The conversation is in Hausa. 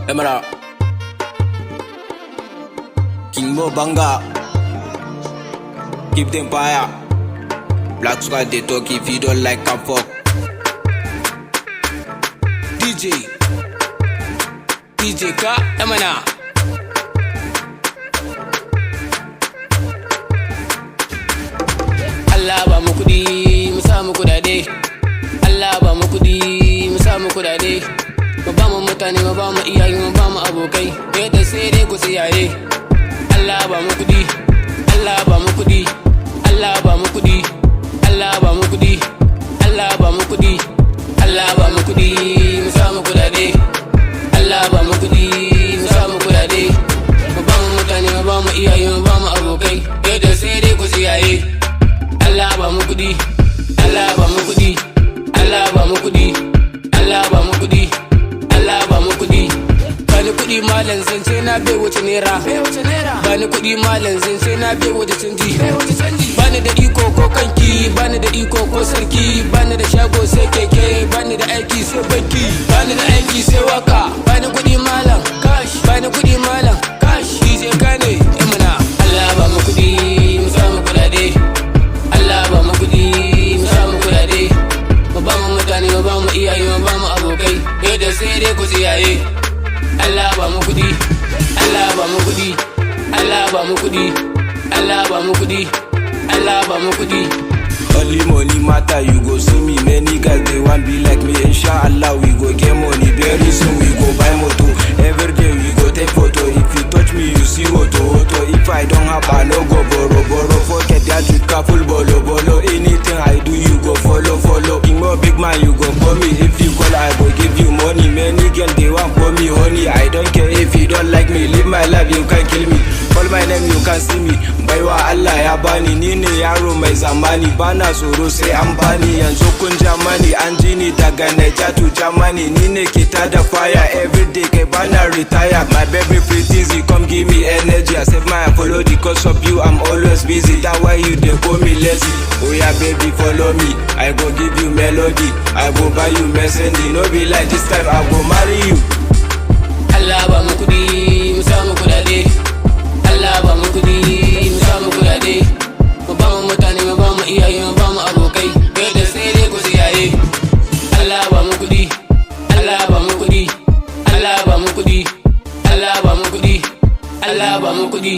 Emra King Mo Banga Keep them fire. Black squad they talk if you don't like a fuck. DJ ka Emana. Allah ba mu kudi mu samu kudade. Allah ba mu kudi mu samu kudade. Mu ba mu mutane mu ba mu iyaye mu ba mu abokai. Yadda sai dai ku siyaye. Allah ba mu kudi. Allah ba mu kudi. Allah ba mu kudi. Allah ba mu kudi. Allah ba mu kudi. Allah ba mu kudi mu samu kudade. Allah ba mu kudi mu samu kudade. Mu ba mu mutane mu ba mu iyaye mu ba mu abokai. Yadda sai dai ku siyaye. Allah ba mu kudi. Allah ba mu kudi. Allah ba mu kudi. Allah ba mu kudi. Allah ba mu kudi. Bani kudi malam zance na bai wuce naira. Bani kudi malam zance na bai wuce canji. Bani da iko ko kanki, bani da iko ko sarki, bani da shago sai keke, bani da aiki sai banki, bani da aiki sai waka. Bani kudi malam cash, bani kudi malam cash. DJ Kane Emana. Allah ba mu kudi mu samu kudade. Allah ba mu kudi mu samu kudade. Mu ba mu mutane mu ba mu iyaye mu ba mu abokai. Yadda sai dai ku siyaye. Allah ba mu kudi. Allah ba mu kudi. Allah ba mu kudi. Allah ba mu kudi. Allah ba mu kudi. Only money matter, you go see me. Many guys they want be like me. Inshallah we go get money. Very soon we go buy moto. Every day we go take photo. If you touch me, you see auto. If I don't have, I no go borrow. Forget that you full bolo. Anything I do, you go follow. In more big man, you go for me. If you call, I go give you money. Many girls they want for me, honey. I don't care if you don't like me. Live my life, you can't kill me. Call my name, you can see me. Baiwa Allah ya bani, ni ne yaro mai zamani. Bana tsoro sai an bani, yanzu kun Germany. An ji ni daga Naija to Germany. Ni ne ke tada fire everyday, kai bana retire. My baby pretty easy, come give me energy. I save my follow because of you, I'm always busy. That's why you dey call me lazy. Oh yeah baby, follow me, I go give you melody. I go buy you Mercedes, no be like this time I go marry you. Allah ba mu kudi mu samu kudade. Allah ba mu kudi mu samu kudade. Mu ba mu mutane mu ba mu iyaye mu ba mu abokai. Yadda sai dai ku siyaye. Allah ba mu kudi. Allah ba mu kudi. Allah ba mu kudi. Allah ba mu kudi. Allah ba mu kudi.